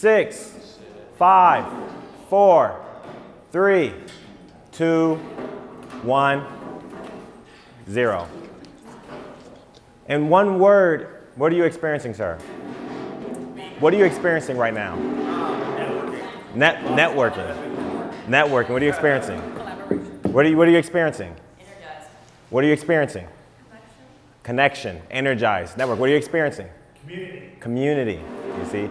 6, 5, 4, 3, 2, 1, 0. In one word, what are you experiencing, sir? What are you experiencing right now? Networking. Networking. What are you experiencing? What are you experiencing? Energized. What are you experiencing? Connection. Energized. Network. What are you experiencing? Community. You see?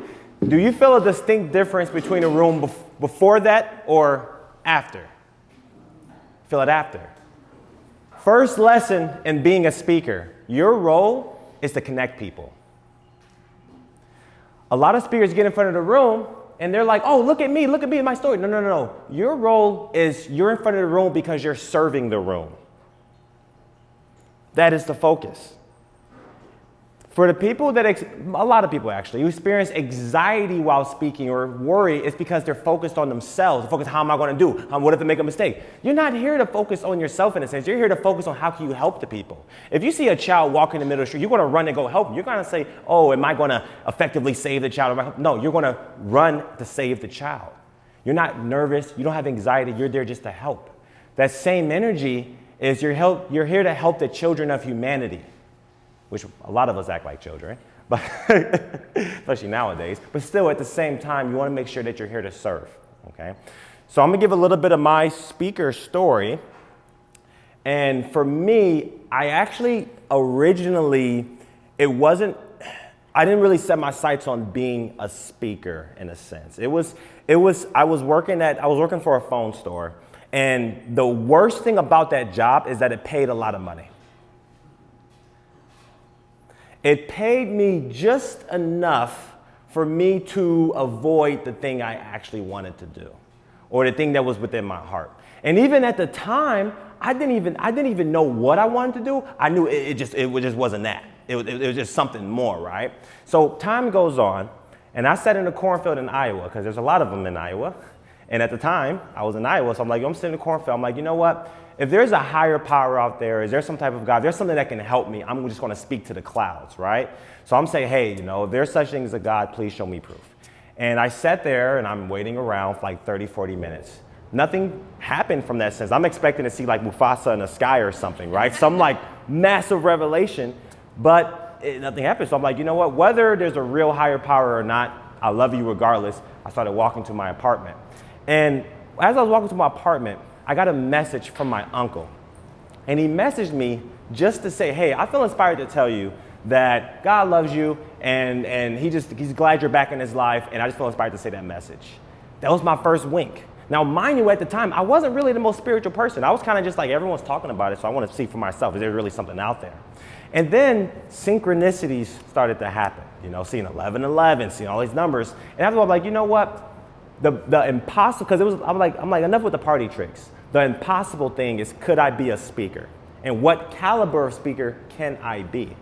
Do you feel a distinct difference between a room before that or after? Feel it after. First lesson in being a speaker. Your role is to connect people. A lot of speakers get in front of the room and they're like, oh, look at me in my story. No. Your role is you're in front of the room because you're serving the room. That is the focus. For the people that, a lot of people actually, who experience anxiety while speaking or worry, it's because they're focused on themselves. They're focused, how am I going to do? What if I make a mistake? You're not here to focus on yourself in a sense. You're here to focus on how can you help the people. If you see a child walking in the middle of the street, you're going to run and go help them. You're going to say, oh, am I going to effectively save the child? No, you're going to run to save the child. You're not nervous. You don't have anxiety. You're there just to help. That same energy is you're here to help the children of humanity, which a lot of us act like children, but especially nowadays. But still, at the same time, you want to make sure that you're here to serve, okay? So I'm going to give a little bit of my speaker story. And for me, I actually originally, I didn't really set my sights on being a speaker in a sense. I was working for a phone store. And the worst thing about that job is that it paid a lot of money. It paid me just enough for me to avoid the thing I actually wanted to do, or the thing that was within my heart. And even at the time, I didn't even know what I wanted to do. I knew it just wasn't that. It was just something more, right? So time goes on, and I sat in a cornfield in Iowa, because there's a lot of them in Iowa. And at the time, I was in Iowa, so I'm sitting in the cornfield. I'm like, you know what? If there's a higher power out there, is there some type of God, if there's something that can help me, I'm just going to speak to the clouds, right? So I'm saying, hey, if there's such thing as a God, please show me proof. And I sat there and I'm waiting around for like 30, 40 minutes. Nothing happened from that sense. I'm expecting to see like Mufasa in the sky or something, right? Some like massive revelation, but nothing happened. So I'm like, you know what? Whether there's a real higher power or not, I love you regardless. I started walking to my apartment. And as I was walking to my apartment, I got a message from my uncle. And he messaged me just to say, hey, I feel inspired to tell you that God loves you and he's glad you're back in his life, and I just feel inspired to say that message. That was my first wink. Now, mind you, at the time, I wasn't really the most spiritual person. I was kind of just like, everyone's talking about it, so I want to see for myself, is there really something out there? And then synchronicities started to happen, seeing 1111, seeing all these numbers. And after I'm like, you know what? The impossible, because I'm like, enough with the party tricks. The impossible thing is, could I be a speaker? And what caliber of speaker can I be?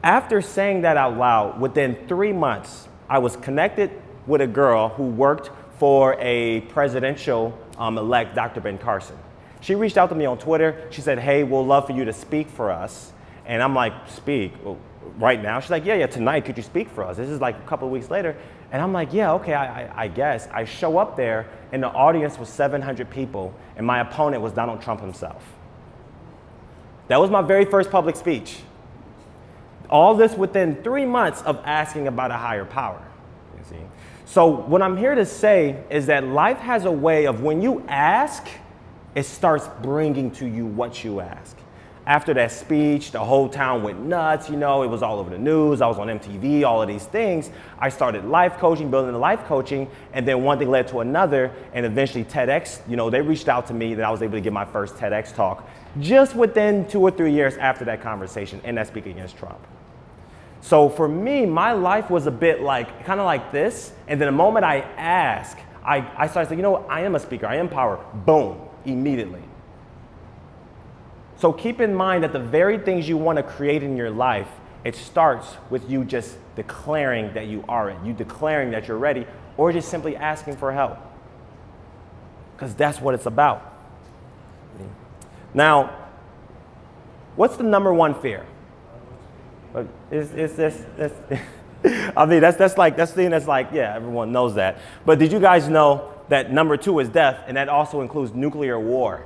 After saying that out loud, within 3 months, I was connected with a girl who worked for a presidential elect, Dr. Ben Carson. She reached out to me on Twitter. She said, hey, we'll love for you to speak for us. And I'm like, speak? Well, right now? She's like, yeah, tonight, could you speak for us? This is like a couple of weeks later. And I'm like, yeah, okay, I guess. I show up there, and the audience was 700 people, and my opponent was Donald Trump himself. That was my very first public speech. All this within 3 months of asking about a higher power, you see. So what I'm here to say is that life has a way of, when you ask, it starts bringing to you what you ask. After that speech, the whole town went nuts, it was all over the news. I was on MTV, all of these things. I started life coaching, building the life coaching, and then one thing led to another, and eventually TEDx, they reached out to me, that I was able to give my first TEDx talk just within 2 or 3 years after that conversation and that speak against Trump. So for me, my life was a bit kind of like this, and then the moment I ask, I started saying, I am a speaker, I am power, boom, immediately. So keep in mind that the very things you want to create in your life, it starts with you just declaring that you are it, you declaring that you're ready, or just simply asking for help. Because that's what it's about. Now, what's the number one fear? Is this I mean, that's the thing that's like, yeah, everyone knows that. But did you guys know that number 2 is death, and that also includes nuclear war?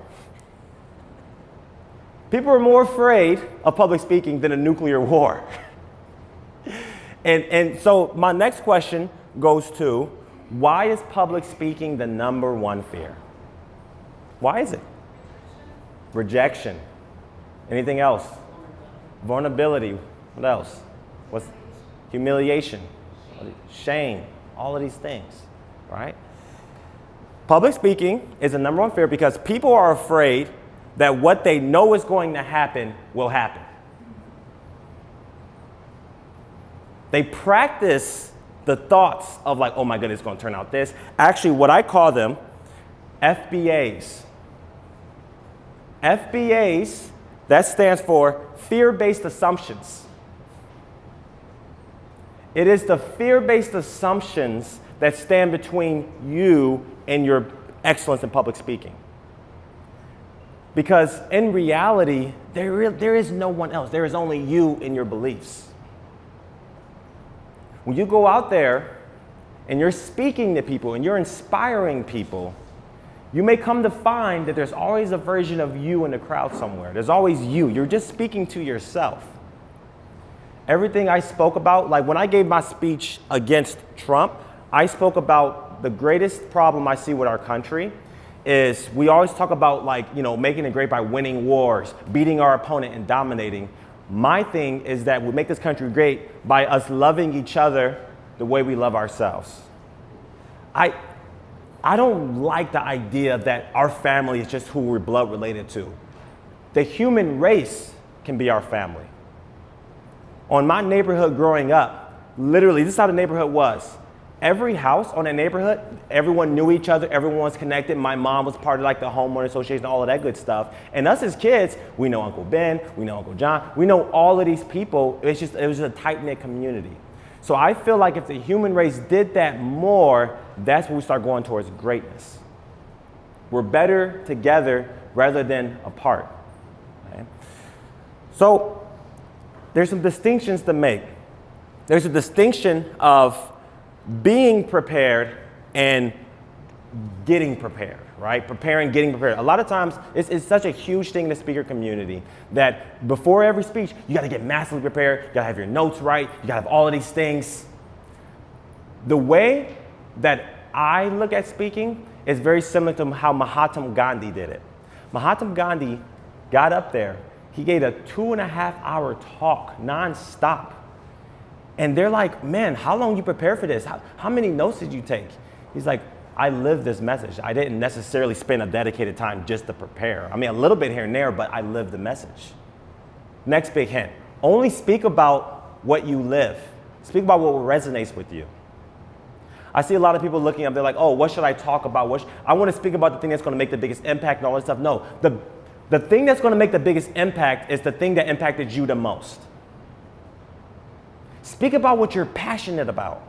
People are more afraid of public speaking than a nuclear war. And so my next question goes to, why is public speaking the number 1 fear? Why is it? Rejection. Anything else? Vulnerability. What else? What's humiliation? Shame. All of these things, right? Public speaking is the number 1 fear because people are afraid that what they know is going to happen will happen. They practice the thoughts of like, oh my goodness, it's going to turn out this. Actually, what I call them, FBAs. FBAs, that stands for fear-based assumptions. It is the fear-based assumptions that stand between you and your excellence in public speaking. Because in reality, there is no one else. There is only you and your beliefs. When you go out there and you're speaking to people and you're inspiring people, you may come to find that there's always a version of you in the crowd somewhere. There's always you. You're just speaking to yourself. Everything I spoke about, like when I gave my speech against Trump, I spoke about the greatest problem I see with our country is we always talk about like, you know, making it great by winning wars, beating our opponent and dominating. My thing is that we make this country great by us loving each other the way we love ourselves. I don't like the idea that our family is just who we're blood related to. The human race can be our family. On my neighborhood growing up, literally, this is how the neighborhood was. Every house on that neighborhood, everyone knew each other, everyone was connected. My mom was part of like the homeowner association, all of that good stuff. And us as kids, we know Uncle Ben, we know Uncle John, we know all of these people. It was just a tight-knit community. So I feel like if the human race did that more, that's when we start going towards greatness. We're better together rather than apart. Okay? So there's some distinctions to make. There's a distinction of being prepared and getting prepared, right? Preparing, getting prepared. A lot of times, it's such a huge thing in the speaker community that before every speech, you got to get massively prepared. You got to have your notes right. You got to have all of these things. The way that I look at speaking is very similar to how Mahatma Gandhi did it. Mahatma Gandhi got up there. He gave a 2.5-hour talk nonstop. And they're like, man, how long you prepare for this? How many notes did you take? He's like, I lived this message. I didn't necessarily spend a dedicated time just to prepare. I mean, a little bit here and there, but I lived the message. Next big hint, only speak about what you live. Speak about what resonates with you. I see a lot of people looking up, they're like, oh, what should I talk about? I want to speak about the thing that's going to make the biggest impact and all that stuff. No, the thing that's going to make the biggest impact is the thing that impacted you the most. Speak about what you're passionate about.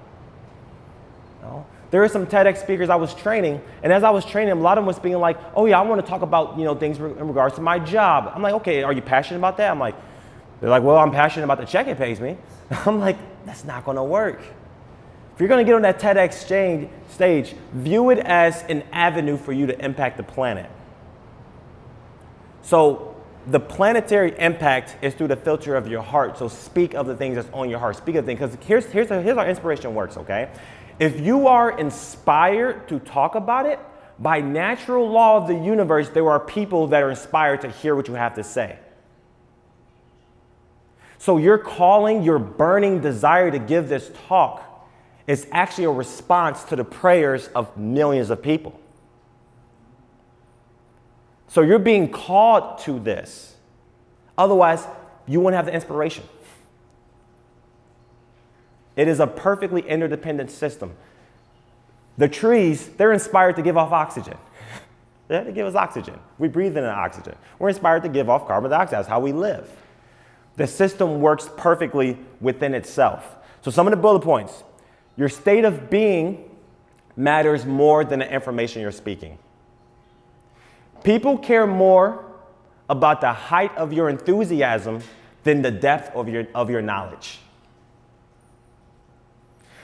You know? There are some TEDx speakers I was training, and as I was training them, a lot of them was being like, oh yeah, I want to talk about, you know, things in regards to my job. I'm like, okay, are you passionate about that? They're like, well, I'm passionate about the check it pays me. I'm like, that's not going to work. If you're going to get on that TEDx stage, view it as an avenue for you to impact the planet. So the planetary impact is through the filter of your heart. So speak of the things that's on your heart. Speak of things, because here's how inspiration works, okay? If you are inspired to talk about it, by natural law of the universe, there are people that are inspired to hear what you have to say. So your calling, your burning desire to give this talk is actually a response to the prayers of millions of people. So you're being called to this. Otherwise, you won't have the inspiration. It is a perfectly interdependent system. The trees, they're inspired to give off oxygen. They give us oxygen. We breathe in oxygen. We're inspired to give off carbon dioxide. That's how we live. The system works perfectly within itself. So some of the bullet points. Your state of being matters more than the information you're speaking. People care more about the height of your enthusiasm than the depth of your knowledge.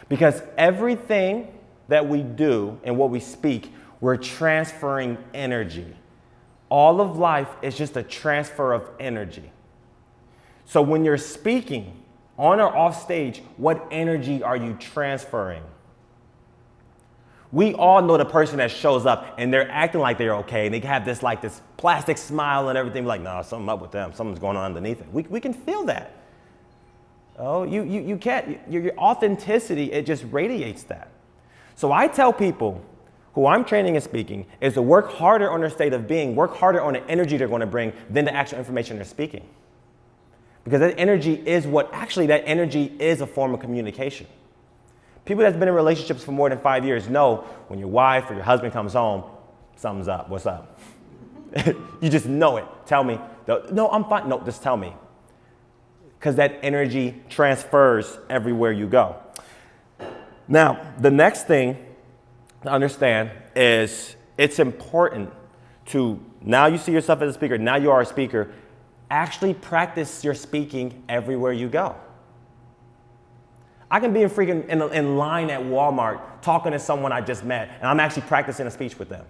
Because everything that we do and what we speak, we're transferring energy. All of life is just a transfer of energy. So when you're speaking on or off stage, what energy are you transferring? We all know the person that shows up and they're acting like they're okay and they have this plastic smile and everything, like, no, something up with them. Something's going on underneath it. We can feel that. Oh, you can't, your authenticity, it just radiates that. So I tell people who I'm training and speaking is to work harder on their state of being, work harder on the energy they're going to bring than the actual information they're speaking. Because that energy is that energy is a form of communication. People that's been in relationships for more than 5 years know when your wife or your husband comes home, something's up, what's up? You just know it. Tell me. No, I'm fine. No, just tell me. Because that energy transfers everywhere you go. Now, the next thing to understand is it's important to, now you see yourself as a speaker, now you are a speaker, actually practice your speaking everywhere you go. I can be in line at Walmart talking to someone I just met, and I'm actually practicing a speech with them.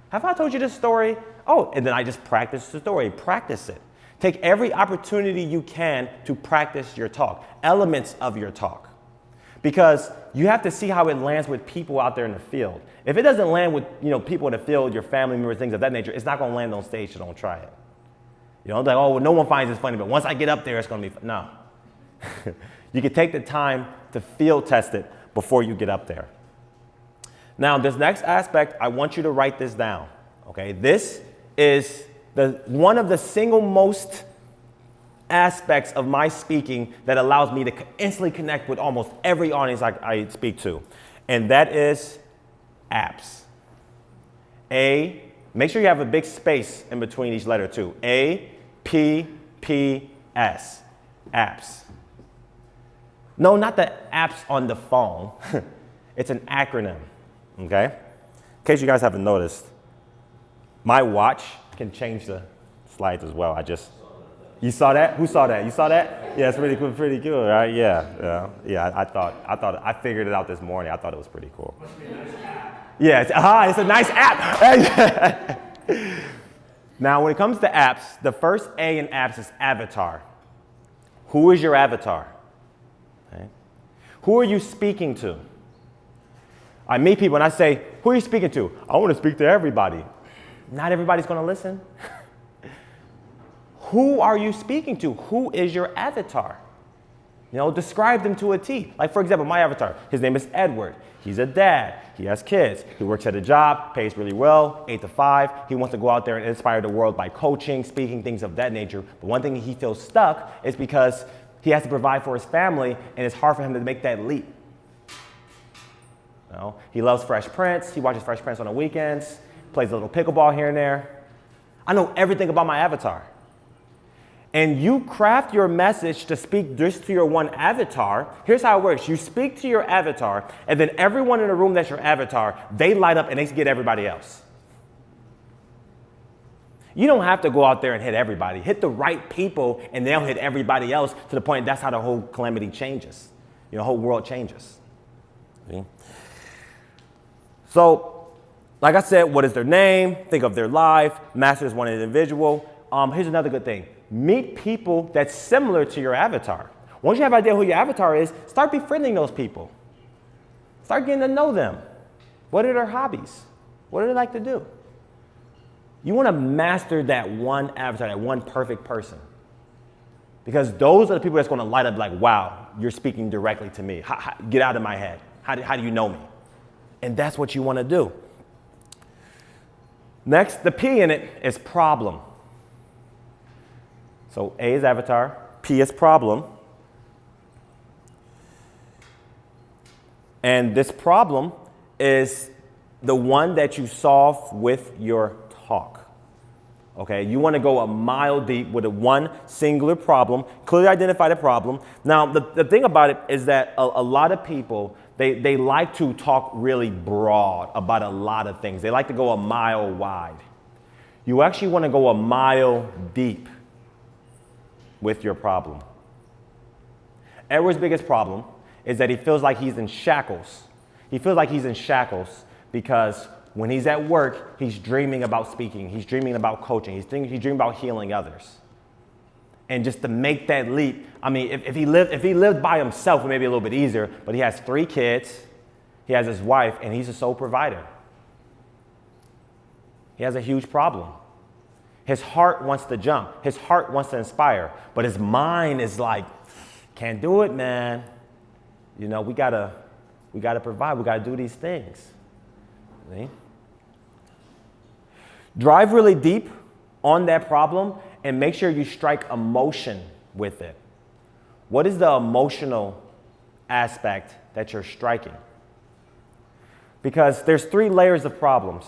Have I told you this story? Oh, and then I just practice the story. Practice it. Take every opportunity you can to practice your talk, elements of your talk. Because you have to see how it lands with people out there in the field. If it doesn't land with people in the field, your family members, things of that nature, it's not going to land on stage, so don't try it. Like, oh, well, no one finds this funny, but once I get up there, it's going to be fun. No. You can take the time to field test it before you get up there. Now, this next aspect, I want you to write this down, okay? This is one of the single most aspects of my speaking that allows me to instantly connect with almost every audience I speak to, and that is apps. Make sure you have a big space in between each letter too. A-P-P-S, apps. No, not the apps on the phone. It's an acronym, okay? In case you guys haven't noticed, my watch can change the slides as well. You saw that? Who saw that? You saw that? Yeah, it's pretty cool, right? Yeah. I figured it out this morning. I thought it was pretty cool. Must be a nice app. Yeah, it's a nice app. Now, when it comes to apps, the first A in apps is avatar. Who is your avatar? Okay. Who are you speaking to? I meet people and I say, who are you speaking to? I want to speak to everybody. Not everybody's going to listen. Who are you speaking to? Who is your avatar? Describe them to a T. Like, for example, my avatar, his name is Edward. He's a dad. He has kids. He works at a job, pays really well, 8 to 5. He wants to go out there and inspire the world by coaching, speaking, things of that nature. But one thing he feels stuck is because he has to provide for his family, and it's hard for him to make that leap. He loves Fresh Prince. He watches Fresh Prince on the weekends, plays a little pickleball here and there. I know everything about my avatar. And you craft your message to speak just to your one avatar. Here's how it works. You speak to your avatar, and then everyone in the room that's your avatar, they light up and they get everybody else. You don't have to go out there and hit everybody. Hit the right people, and they'll hit everybody else to the point that's how the whole calamity changes. The whole world changes. See? So, like I said, what is their name? Think of their life. Master is one individual. Here's another good thing. Meet people that's similar to your avatar. Once you have an idea who your avatar is, start befriending those people. Start getting to know them. What are their hobbies? What do they like to do? You want to master that one avatar, that one perfect person. Because those are the people that's going to light up like, wow, you're speaking directly to me. Get out of my head. How do you know me? And that's what you want to do. Next, the P in it is problem. So A is avatar, P is problem. And this problem is the one that you solve with your talk. Okay, you want to go a mile deep with one singular problem, clearly identify the problem. Now, the thing about it is that a lot of people, they like to talk really broad about a lot of things. They like to go a mile wide. You actually want to go a mile deep with your problem. Edward's biggest problem is that he feels like he's in shackles. He feels like he's in shackles because when he's at work, he's dreaming about speaking. He's dreaming about coaching. He's dreaming about healing others. And just to make that leap, I mean, if he lived by himself, it may be a little bit easier, but he has 3 kids, he has his wife, and he's a sole provider. He has a huge problem. His heart wants to jump. His heart wants to inspire, but his mind is like, can't do it, man. You know, we gotta provide. We gotta do these things. See? Drive really deep on that problem and make sure you strike emotion with it. What is the emotional aspect that you're striking? Because there's 3 layers of problems.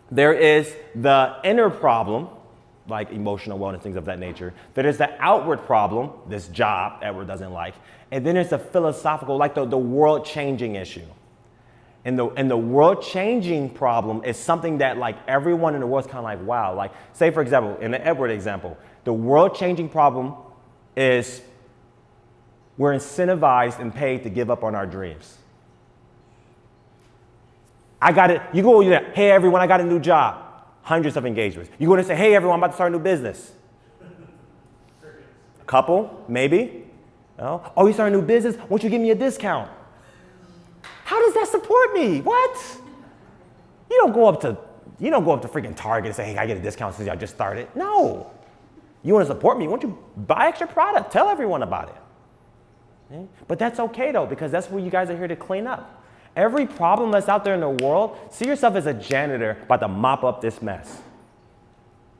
There is the inner problem, like emotional wellness, things of that nature. There is the outward problem, this job Edward doesn't like. And then there's the philosophical, like the world-changing issue. And the world-changing problem is something that like everyone in the world is kind of like, wow. Like, say for example, in the Edward example, the world-changing problem is we're incentivized and paid to give up on our dreams. I got it. You go, hey everyone, I got a new job. Hundreds of engagements. You go and say, hey everyone, I'm about to start a new business. A couple, maybe. Oh, you start a new business? Won't you give me a discount? How does that support me? What? You don't go up to freaking Target and say, hey, I get a discount since I just started. No. You want to support me? Won't you buy extra product? Tell everyone about it. Okay? But that's okay though, because that's what you guys are here to clean up. Every problem that's out there in the world, see yourself as a janitor about to mop up this mess.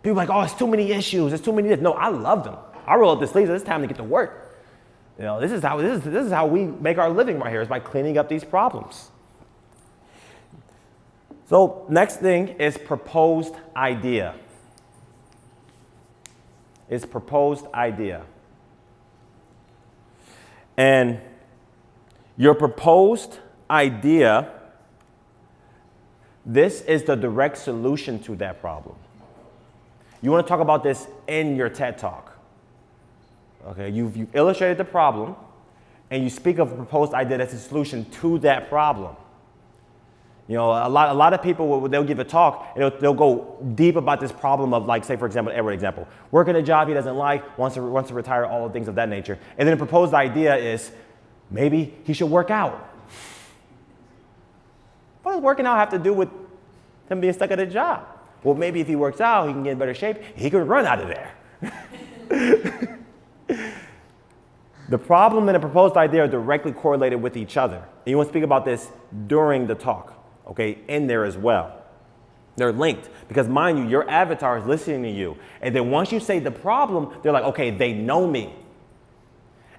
People are like, oh, it's too many issues. It's too many this. No, I love them. I roll up the sleeves. It's time to get to work. You know, this is how we make our living right here, is by cleaning up these problems. So next thing is proposed idea. It's proposed idea. And your proposed idea, this is the direct solution to that problem. You want to talk about this in your TED Talk. Okay, you've illustrated the problem, and you speak of a proposed idea that's a solution to that problem. You know, a lot of people, they'll give a talk, and they'll go deep about this problem of, like, say, for example, Edward example. Working a job he doesn't like, wants to retire, all the things of that nature. And then the proposed idea is maybe he should work out. What does working out have to do with him being stuck at a job? Well, maybe if he works out, he can get in better shape. He could run out of there. The problem and the proposed idea are directly correlated with each other. And you want to speak about this during the talk, okay, in there as well. They're linked because, mind you, your avatar is listening to you. And then once you say the problem, they're like, okay, they know me.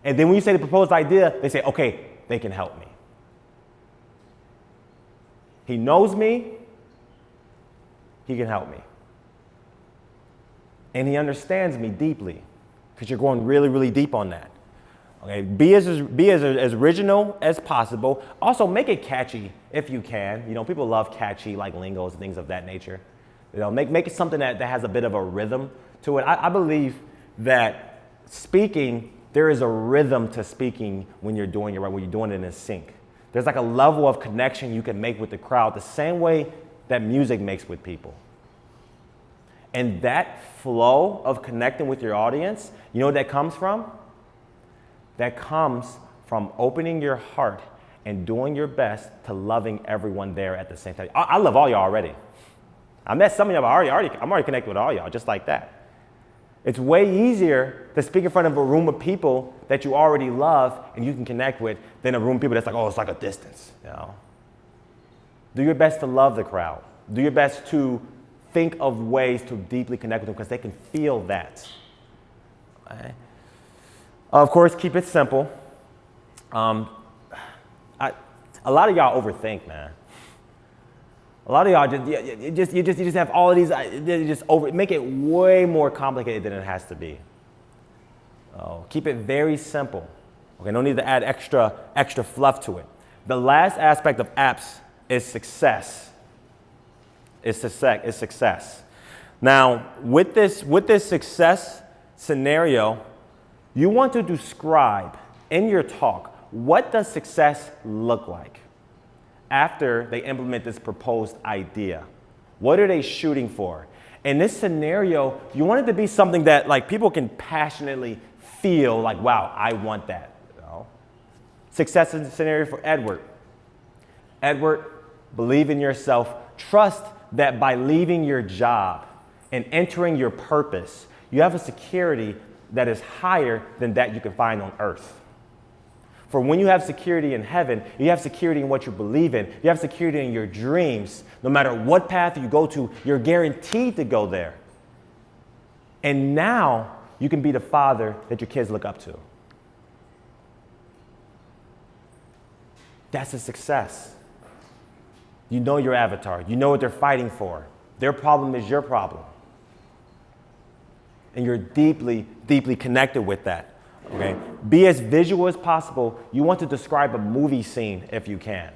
And then when you say the proposed idea, they say, okay, they can help me. He knows me. He can help me. And he understands me deeply, because you're going really, really deep on that. Okay, be as original as possible. Also, make it catchy if you can. You know, people love catchy, like lingos and things of that nature. You know, make it something that has a bit of a rhythm to it. I believe that speaking, there is a rhythm to speaking when you're doing it right, when you're doing it in sync. There's like a level of connection you can make with the crowd, the same way that music makes with people. And that flow of connecting with your audience, you know what that comes from? That comes from opening your heart and doing your best to loving everyone there at the same time. I love all y'all already. I met some of y'all I'm already connected with all y'all, just like that. It's way easier to speak in front of a room of people that you already love and you can connect with than a room of people that's like, oh, it's like a distance. You know? Do your best to love the crowd. Do your best to think of ways to deeply connect with them, because they can feel that. Okay? Of course, keep it simple. A lot of y'all overthink, man. A lot of y'all you just have all of these. Make it way more complicated than it has to be. Keep it very simple. Okay, no need to add extra fluff to it. The last aspect of apps is success. Is success. Now, with this success scenario, you want to describe in your talk what does success look like after they implement this proposed idea? What are they shooting for? In this scenario, you want it to be something that like people can passionately feel like, wow, I want that. You know? Success in the scenario for Edward. Edward, believe in yourself. Trust that by leaving your job and entering your purpose, you have a security that is higher than that you can find on earth. For when you have security in heaven, you have security in what you believe in. You have security in your dreams. No matter what path you go to, you're guaranteed to go there. And now you can be the father that your kids look up to. That's a success. You know your avatar. You know what they're fighting for. Their problem is your problem. And you're deeply, deeply connected with that. Okay? Be as visual as possible. You want to describe a movie scene if you can.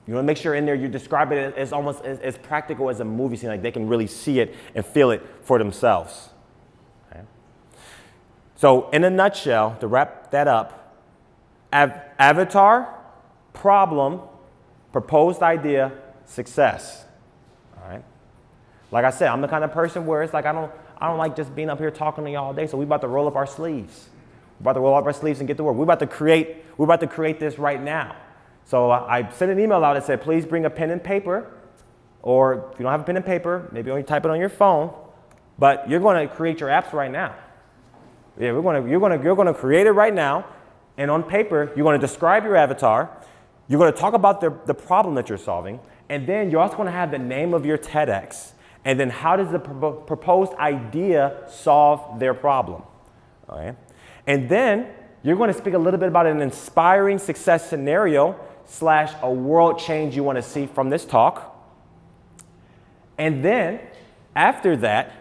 You want to make sure in there you describe it as almost as practical as a movie scene, like they can really see it and feel it for themselves. Okay? So in a nutshell, to wrap that up, avatar, problem, proposed idea, success. All right? Like I said, I'm the kind of person where it's like I don't like just being up here talking to you all day, so we're about to roll up our sleeves. We're about to roll up our sleeves and get to work. We're about to create this right now. So I sent an email out that said, please bring a pen and paper, or if you don't have a pen and paper, maybe only type it on your phone, but you're going to create your apps right now. Yeah, you're going to create it right now, and on paper, you're going to describe your avatar, you're going to talk about the problem that you're solving, and then you're also going to have the name of your TEDx, and then how does the proposed idea solve their problem? Okay? And then you're going to speak a little bit about an inspiring success scenario / a world change you want to see from this talk. And then after that,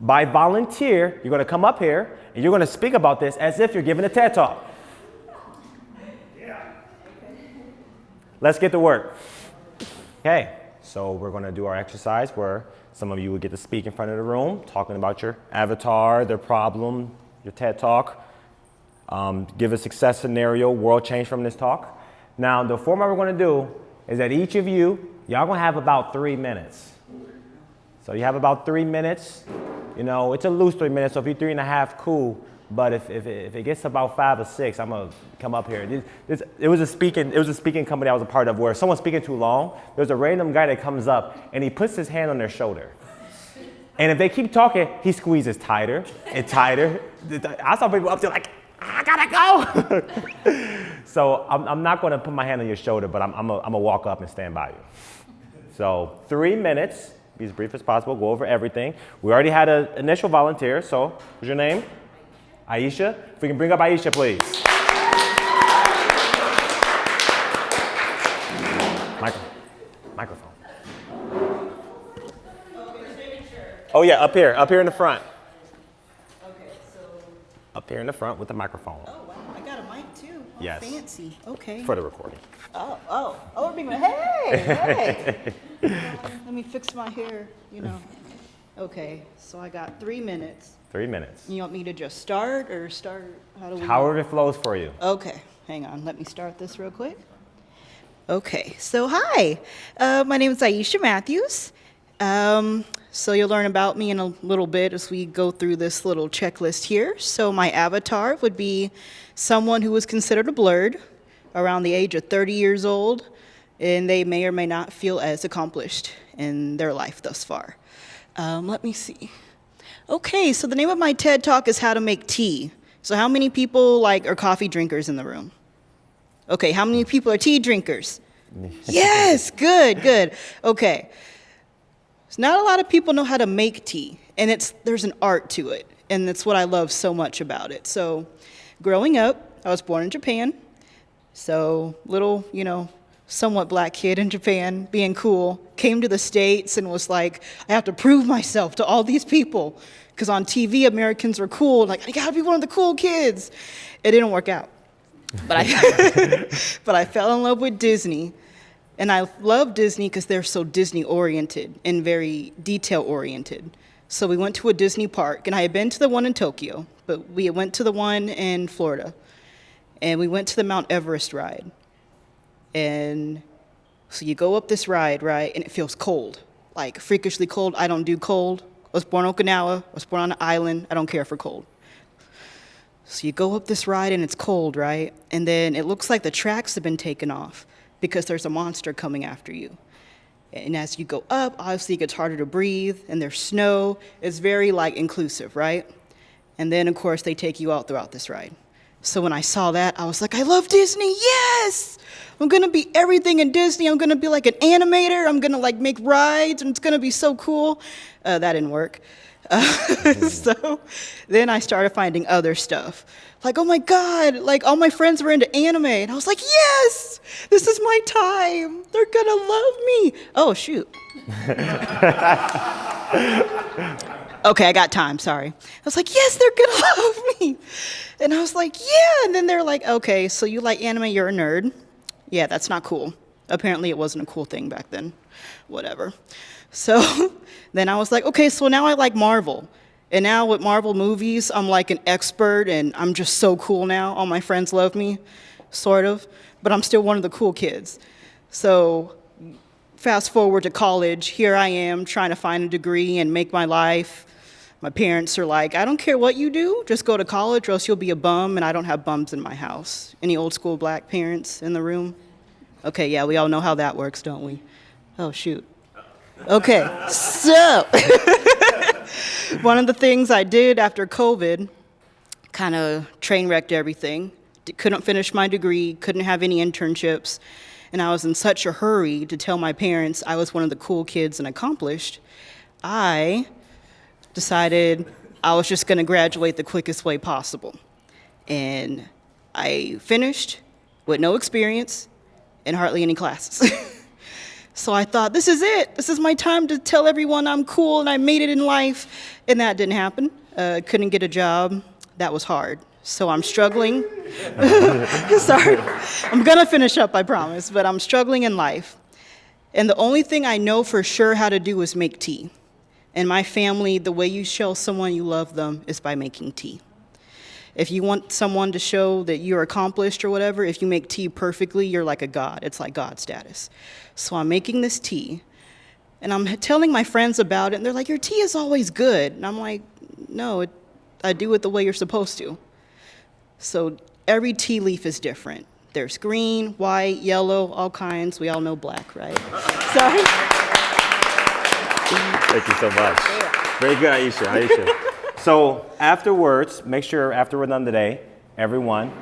by volunteer, you're going to come up here and you're going to speak about this as if you're giving a TED Talk. Yeah. Let's get to work. Okay, so we're going to do our exercise where some of you will get to speak in front of the room, talking about your avatar, their problem, your TED Talk. Give a success scenario, world change from this talk. Now, the format we're going to do is that each of y'all going to have about 3 minutes. So you have about 3 minutes. You know, it's a loose 3 minutes, so if you're 3.5, cool. But if it gets about 5 or 6, I'm going to come up here. It was a speaking company I was a part of where someone's speaking too long. There's a random guy that comes up, and he puts his hand on their shoulder. And if they keep talking, he squeezes tighter and tighter. I saw people up there like, I gotta go. So I'm not going to put my hand on your shoulder, but I'm going to walk up and stand by you. So 3 minutes, be as brief as possible, go over everything. We already had an initial volunteer, so what's your name? Aisha. If we can bring up Aisha, please. Microphone. Oh yeah, up here in the front. Okay, so. Up here in the front with the microphone. Oh wow, I got a mic too. Oh, yes. Fancy. Okay. For the recording. Oh, we're being hey. Let me fix my hair. You know. Okay, so I got 3 minutes. 3 minutes. You want me to just start or start? How do we? However it flows for you. Okay, hang on. Let me start this real quick. Okay, so hi, my name is Aisha Matthews. So you'll learn about me in a little bit as we go through this little checklist here. So my avatar would be someone who was considered a blurred around the age of 30 years old, and they may or may not feel as accomplished in their life thus far. Let me see. Okay, so the name of my TED Talk is How to Make Tea. So how many people are coffee drinkers in the room? Okay, how many people are tea drinkers? Yes, good. Okay. So not a lot of people know how to make tea, and there's an art to it, and that's what I love so much about it. So growing up, I was born in Japan, so little, somewhat black kid in Japan, being cool, came to the States and was like, I have to prove myself to all these people, because on TV, Americans were cool, like, I gotta be one of the cool kids. It didn't work out. But I fell in love with Disney. And I love Disney because they're so Disney-oriented and very detail-oriented. So we went to a Disney park, and I had been to the one in Tokyo, but we went to the one in Florida. And we went to the Mount Everest ride. And so you go up this ride, right? And it feels cold, like freakishly cold. I don't do cold. I was born in Okinawa. I was born on an island. I don't care for cold. So you go up this ride and it's cold, right? And then it looks like the tracks have been taken off because there's a monster coming after you. And as you go up, obviously it gets harder to breathe, and there's snow. It's very inclusive, right? And then of course they take you out throughout this ride. So when I saw that, I was like, I love Disney, yes! I'm gonna be everything in Disney. I'm gonna be like an animator. I'm gonna make rides, and it's gonna be so cool. That didn't work. So then I started finding other stuff. Oh my God, all my friends were into anime. And I was like, yes, this is my time. They're gonna love me. Oh, shoot. Okay, I got time, sorry. I was like, yes, they're gonna love me. And I was like, yeah. And then they're like, okay, so you like anime, you're a nerd. Yeah, that's not cool. Apparently it wasn't a cool thing back then. Whatever. So then I was like, okay, so now I like Marvel. And now with Marvel movies, I'm like an expert, and I'm just so cool now. All my friends love me, sort of. But I'm still one of the cool kids. So fast forward to college, here I am trying to find a degree and make my life. My parents are like, I don't care what you do, just go to college or else you'll be a bum, and I don't have bums in my house. Any old school black parents in the room? Okay, yeah, we all know how that works, don't we? Oh, shoot. Okay, so one of the things I did after COVID kind of train wrecked everything. Couldn't finish my degree, couldn't have any internships, and I was in such a hurry to tell my parents I was one of the cool kids and accomplished. I decided I was just going to graduate the quickest way possible. And I finished with no experience and hardly any classes. So I thought, this is it. This is my time to tell everyone I'm cool and I made it in life. And that didn't happen. Couldn't get a job. That was hard. So I'm struggling. Sorry. I'm going to finish up, I promise. But I'm struggling in life. And the only thing I know for sure how to do is make tea. In my family, the way you show someone you love them is by making tea. If you want someone to show that you're accomplished or whatever, if you make tea perfectly, you're like a god. It's like God status. So I'm making this tea, and I'm telling my friends about it, and they're like, your tea is always good. And I'm like, no, I do it the way you're supposed to. So every tea leaf is different. There's green, white, yellow, all kinds. We all know black, right? Sorry. Thank you so much. Very good, Aisha. So afterwards, make sure after we're done today, everyone,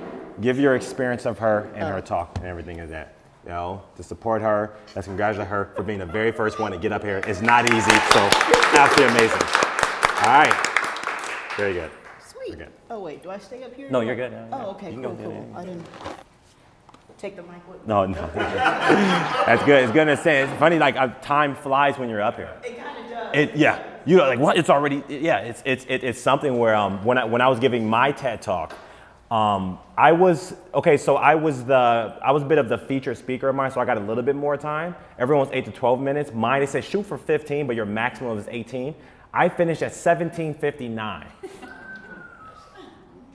give your experience of her and her talk and everything of that. To support her, let's congratulate her for being the very first one to get up here. It's not easy, so absolutely amazing. All right, very good. Sweet. Good. Oh wait, do I stay up here? No, you're good. Oh, okay, cool. I didn't take the mic with me. No. That's good. It's good to say. It's funny, time flies when you're up here. It kind of does. Yeah. You're like, what? It's already, yeah, it's something where when I was giving my TED talk, I was a bit of the featured speaker of mine, so I got a little bit more time. Everyone's 8 to 12 minutes. Mine, they said shoot for 15, but your maximum is 18. I finished at 17:59.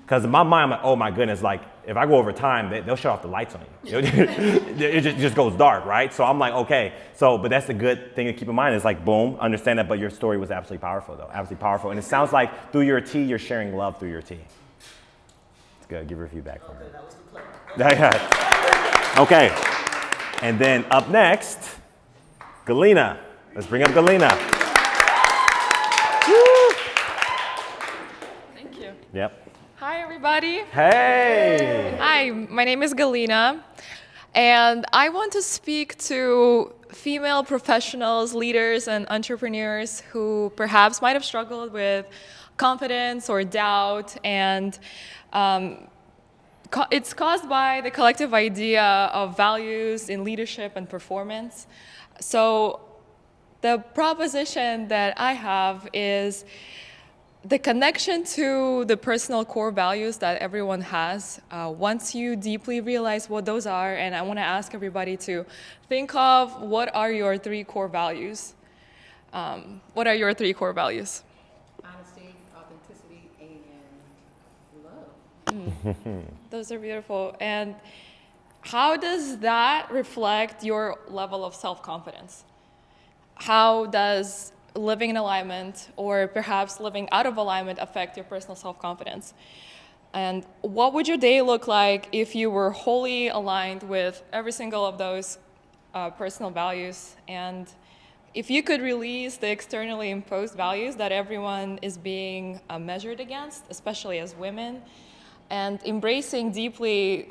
Because in my mind, I'm like, oh my goodness, if I go over time, they'll shut off the lights on you. It just goes dark, right? So I'm like, okay. But that's the good thing to keep in mind is boom, understand that, but your story was absolutely powerful though, absolutely powerful. And it sounds like through your tea, you're sharing love through your tea. It's good, give her feedback for her. That was the plan. Okay, and then up next, Galena. Let's bring up Galena. Woo. Thank you. Yep. Hi, everybody. Hey. Hi, my name is Galena, and I want to speak to female professionals, leaders, and entrepreneurs who perhaps might have struggled with confidence or doubt, and it's caused by the collective idea of values in leadership and performance. So the proposition that I have is the connection to the personal core values that everyone has. Once you deeply realize what those are, and I want to ask everybody to think of what are your 3 core values. What are your 3 core values? Honesty, authenticity, and love. Those are beautiful. And how does that reflect your level of self-confidence? How does living in alignment or perhaps living out of alignment affect your personal self-confidence? And what would your day look like if you were wholly aligned with every single of those personal values? And if you could release the externally imposed values that everyone is being measured against, especially as women, and embracing deeply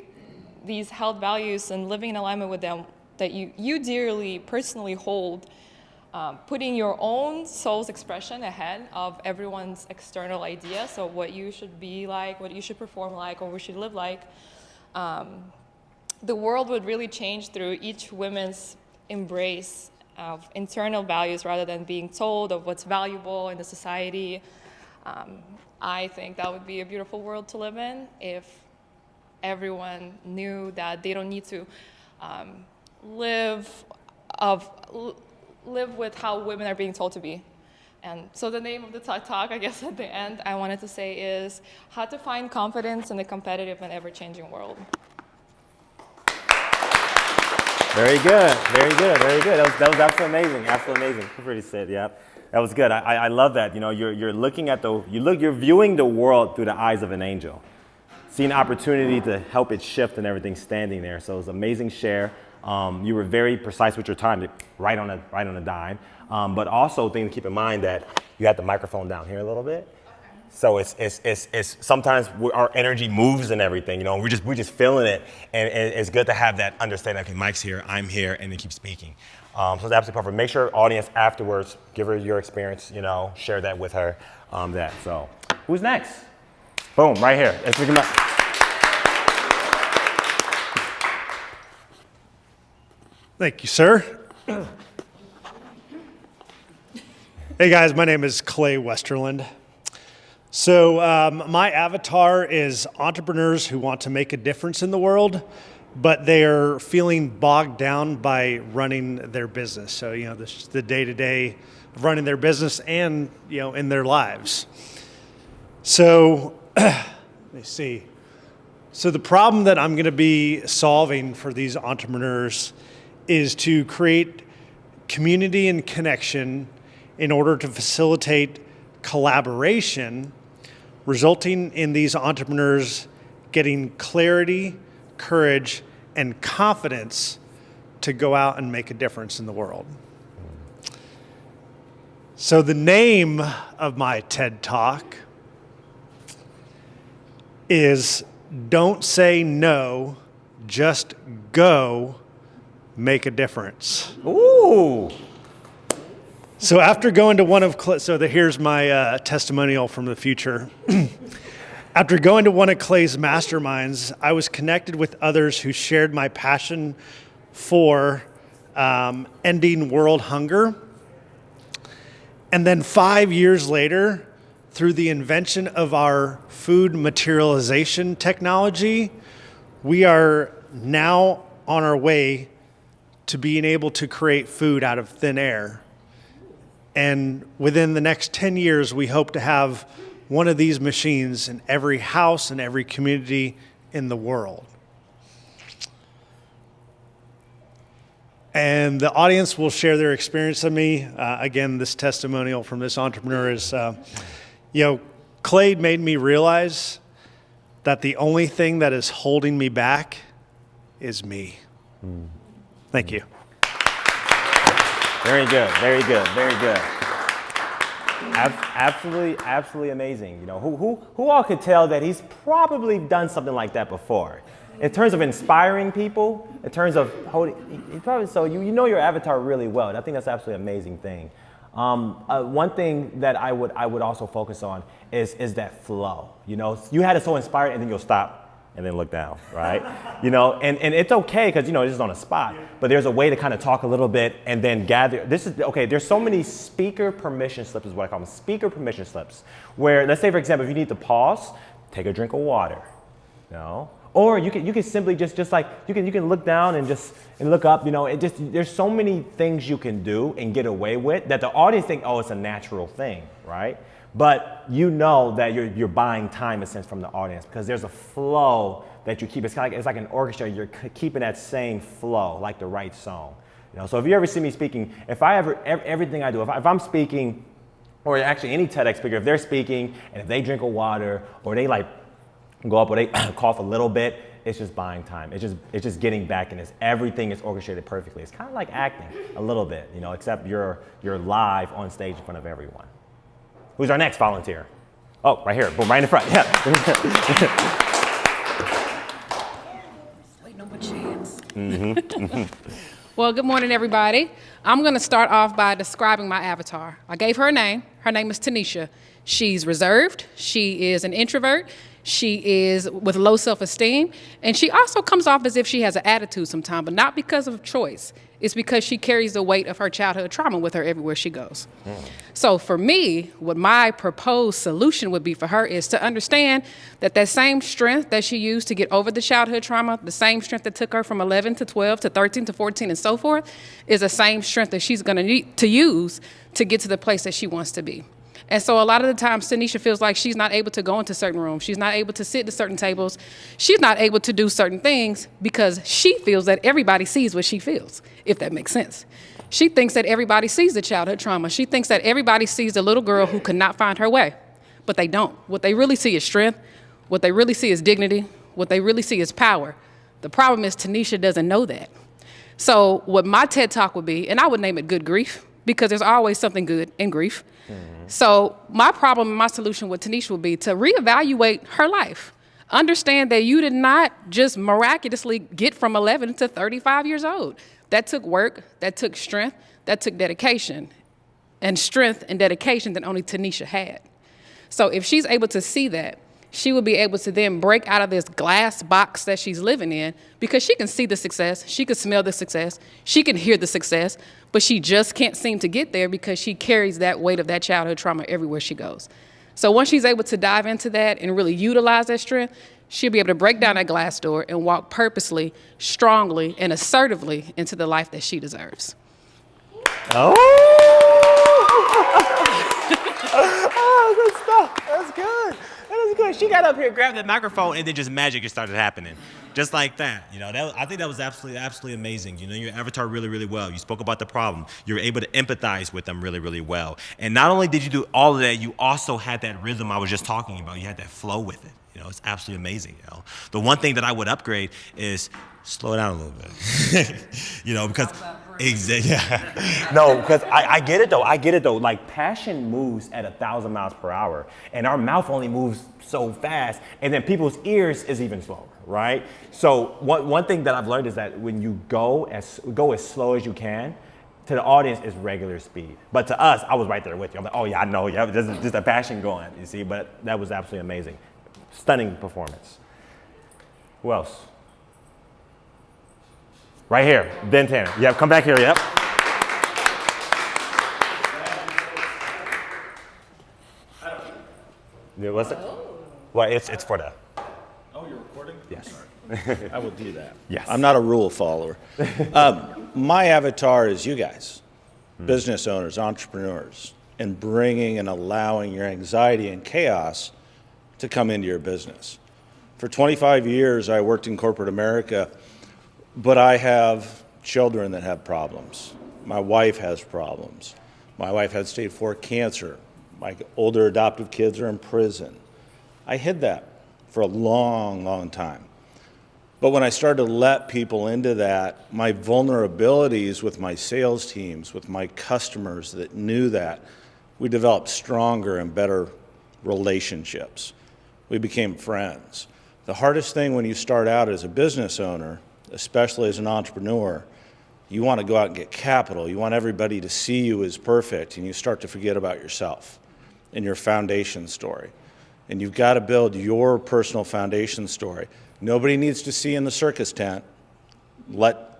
these held values and living in alignment with them that you dearly personally hold, putting your own soul's expression ahead of everyone's external idea, so what you should be like, what you should perform like, or what you should live like, the world would really change through each woman's embrace of internal values rather than being told of what's valuable in the society. I think that would be a beautiful world to live in if everyone knew that they don't need to live with how women are being told to be. And so the name of the talk, I guess at the end, I wanted to say is how to find confidence in a competitive and ever-changing world. Very good, very good, very good. That was absolutely amazing, absolutely amazing. Pretty said, yeah. That was good. I love that. You know, you're looking at you're viewing the world through the eyes of an angel, seeing opportunity to help it shift and everything standing there. So it was an amazing share. You were very precise with your time, right on a dime. But also, thing to keep in mind that you had the microphone down here a little bit. So it's sometimes our energy moves and everything, you know, we're just feeling it, and it's good to have that understanding. Okay, Mike's here, I'm here, and then keep speaking. So it's absolutely perfect. Make sure audience afterwards, give her your experience, you know, share that with her. So who's next? Boom, right here. Let's pick him up. Thank you, sir. Hey guys, my name is Clay Westerland. So my avatar is entrepreneurs who want to make a difference in the world, but they are feeling bogged down by running their business. So, you know, this is the day-to-day of running their business and, you know, in their lives. So, let me see. So the problem that I'm going to be solving for these entrepreneurs is to create community and connection in order to facilitate collaboration, resulting in these entrepreneurs getting clarity, courage, and confidence to go out and make a difference in the world. So the name of my TED Talk is Don't Say No, Just Go Make a Difference. Ooh. So after going to one of, here's my testimonial from the future. After going to one of Clay's masterminds, I was connected with others who shared my passion for ending world hunger. And then 5 years later, through the invention of our food materialization technology, we are now on our way to being able to create food out of thin air. And within the next 10 years, we hope to have one of these machines in every house and every community in the world. And the audience will share their experience of me. Again, this testimonial from this entrepreneur is, Clay made me realize that the only thing that is holding me back is me. Thank you. Very good, very good, very good. Absolutely amazing. You know, who all could tell that he's probably done something like that before? In terms of inspiring people, in terms of holding, he probably, so you know your avatar really well, and I think that's absolutely an amazing thing. One thing that I would also focus on is that flow. You know, you had it so inspired, and then you'll stop and then look down, right? You know, and it's okay because, you know, it's just on a spot, but there's a way to kind of talk a little bit and then gather. There's so many speaker permission slips is what I call them, speaker permission slips, where, let's say, for example, if you need to pause, take a drink of water, you know? Or you can simply just like, you can look down and look up, you know, there's so many things you can do and get away with that the audience think, oh, it's a natural thing, right? But you know that you're buying time, in a sense, from the audience because there's a flow that you keep. It's like an orchestra. You're keeping that same flow, like the right song. You know, so if you ever see me speaking, if I everything I do, if I'm speaking, or actually any TEDx speaker, if they're speaking and if they drink a water or they like go up or they cough a little bit, it's just buying time. It's just getting back, and everything is orchestrated perfectly. It's kind of like acting a little bit, you know, except you're live on stage in front of everyone. Who's our next volunteer? Oh, right here, boom, right in the front. Yeah. Wait, no more chance. Mm-hmm. Well, good morning, everybody. I'm going to start off by describing my avatar. I gave her a name. Her name is Tanisha. She's reserved. She is an introvert. She is with low self-esteem. And she also comes off as if she has an attitude sometimes, but not because of choice. It's because she carries the weight of her childhood trauma with her everywhere she goes. So for me, what my proposed solution would be for her is to understand that same strength that she used to get over the childhood trauma, the same strength that took her from 11 to 12 to 13 to 14 and so forth, is the same strength that she's going to need to use to get to the place that she wants to be. And so a lot of the times, Tanisha feels like she's not able to go into certain rooms. She's not able to sit at certain tables. She's not able to do certain things because she feels that everybody sees what she feels, if that makes sense. She thinks that everybody sees the childhood trauma. She thinks that everybody sees the little girl who could not find her way, but they don't. What they really see is strength. What they really see is dignity. What they really see is power. The problem is Tanisha doesn't know that. So what my TED Talk would be, and I would name it Good Grief, because there's always something good in grief. So my problem and my solution with Tanisha would be to reevaluate her life. Understand that you did not just miraculously get from 11 to 35 years old. That took work, that took strength, that took dedication, and strength and dedication that only Tanisha had. So if she's able to see that, she will be able to then break out of this glass box that she's living in because she can see the success, she can smell the success, she can hear the success, but she just can't seem to get there because she carries that weight of that childhood trauma everywhere she goes. So once she's able to dive into that and really utilize that strength, she'll be able to break down that glass door and walk purposely, strongly, and assertively into the life that she deserves. Oh, oh, good stuff. That's good. That is good. She got up here, grabbed that microphone, and then just magic just started happening. Just like that. You know, I think that was absolutely amazing. You know, your avatar really, really well. You spoke about the problem. You were able to empathize with them really, really well. And not only did you do all of that, you also had that rhythm I was just talking about. You had that flow with it. You know, it's absolutely amazing. You know, the one thing that I would upgrade is slow down a little bit. You know, because yeah. No, because I get it though. I get it though. Like passion moves at 1,000 miles per hour, and our mouth only moves so fast, and then people's ears is even slower, right? So one thing that I've learned is that when you go as slow as you can, to the audience is regular speed. But to us, I was right there with you. I'm like, oh yeah, I know. Yeah, there's just a passion going. You see, but that was absolutely amazing, stunning performance. Who else? Right here, Ben Tanner. Yep, come back here, yep. Yeah, what's it? Well, it's for the. Oh, you're recording? Yes. I will do that. Yes. I'm not a rule follower. My avatar is you guys, business owners, entrepreneurs, and bringing and allowing your anxiety and chaos to come into your business. For 25 years, I worked in corporate America. But I have children that have problems. My wife has problems. My wife had stage 4 cancer. My older adoptive kids are in prison. I hid that for a long, long time. But when I started to let people into that, my vulnerabilities with my sales teams, with my customers that knew that, we developed stronger and better relationships. We became friends. The hardest thing when you start out as a business owner, especially as an entrepreneur, you want to go out and get capital. You want everybody to see you as perfect, and you start to forget about yourself and your foundation story. And you've got to build your personal foundation story. Nobody needs to see in the circus tent. Let